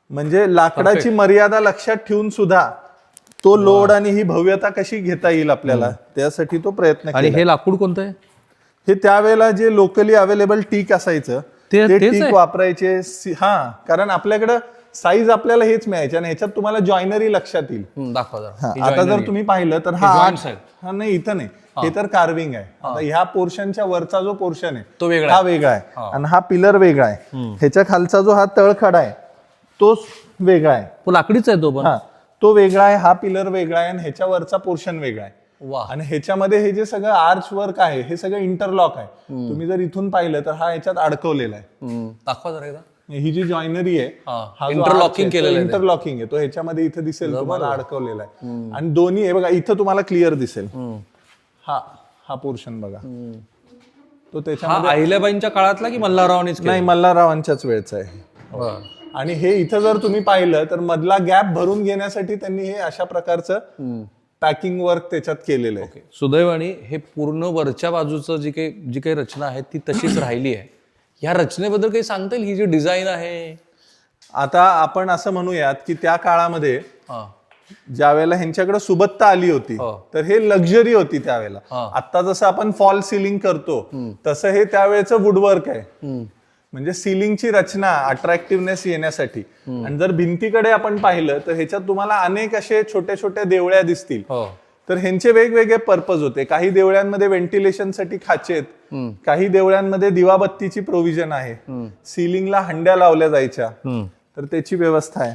म्हणजे लाकडाची मर्यादा लक्षात ठेवून सुद्धा तो लोड आणि ही भव्यता कशी घेता येईल आपल्याला, त्यासाठी तो प्रयत्न आणि केला. हे लाकूड कोणतं आहे? हे त्यावेळेला जे लोकली अवेलेबल टीक असायचं ते तेच टीक आहे? वापरायचे. कारण आपल्याकडं साईज आपल्याला हेच मिळायचे आणि ह्याच्यात तुम्हाला जॉयनरी लक्षात येईल. दाखवा जरा. हा, ही आता joinery जर तुम्ही पाहिलं तर joints आहेत. हा नाही, इथं नाही, हे तर कार्विंग आहे. आता ह्या पोर्शनच्या वरचा जो पोर्शन आहे तो वेगळा हा वेगळा आहे आणि हा पिलर वेगळा आहे. ह्याच्या खालचा जो हा तळखडा आहे तो वेगळा आहे. तो लाकडीच आहे तो पण. हा, तो वेगळा आहे, हा पिलर वेगळा आहे आणि ह्याच्या वरचा पोर्शन वेगळा आहे. वा. आणि ह्याच्यामध्ये हे जे सगळं आर्च वर्क आहे हे सगळं इंटरलॉक आहे. तुम्ही जर इथून पाहिलं तर हा ह्याच्यात अडकवलेला आहे. दाखवा जरा एकदा. ही जी जॉइनरी आहे, हा जो Interlocking arch आहे, तो केलेलं आहे ते. इंटरलॉकिंग आहे. तो ह्याच्यामध्ये इथे दिसेल तुम्हाला अडकवलेला आहे. आणि दोन्ही आहे बघा, इथं तुम्हाला क्लिअर दिसेल. हा पोर्शन बघा, तो त्याच्यामध्ये हा अहिल्याबाईंच्या काळातला की मल्हाररावांनीच केला? नाही, मल्हाररावांच्याच वेळचा आहे. आणि हे इथं जर तुम्ही पाहिलं तर मधला गॅप भरून घेण्यासाठी त्यांनी हे अशा प्रकारचं पॅकिंग वर्क त्याच्यात केलेलं आहे. सुदैवाने हे पूर्ण वरच्या बाजूचं जी काही रचना आहे ती तशीच राहिली आहे. ह्या रचनेबद्दल काही सांगता येईल? ही जी डिझाईन आहे. आता आपण असं म्हणूयात की त्या काळामध्ये हा. ज्या वेळेला ह्यांच्याकडे सुबत्ता आली होती तर हे लक्झरी होती त्यावेळेला. आता जसं आपण फॉल सिलिंग करतो तसं हे त्यावेळेचं वुडवर्क आहे. म्हणजे सिलिंगची रचना अट्रॅक्टिव्हनेस येण्यासाठी. आणि जर भिंतीकडे आपण पाहिलं तर ह्याच्यात तुम्हाला अनेक असे छोटे छोटे देवळ्या दिसतील. तर ह्यांचे वेगवेगळे पर्पज होते. काही देवळ्यांमध्ये व्हेंटिलेशनसाठी खाचे आहेत, काही देवळ्यांमध्ये दिवाबत्तीची प्रोव्हिजन आहे, सिलिंगला हंड्या लावल्या जायच्या तर त्याची व्यवस्था आहे.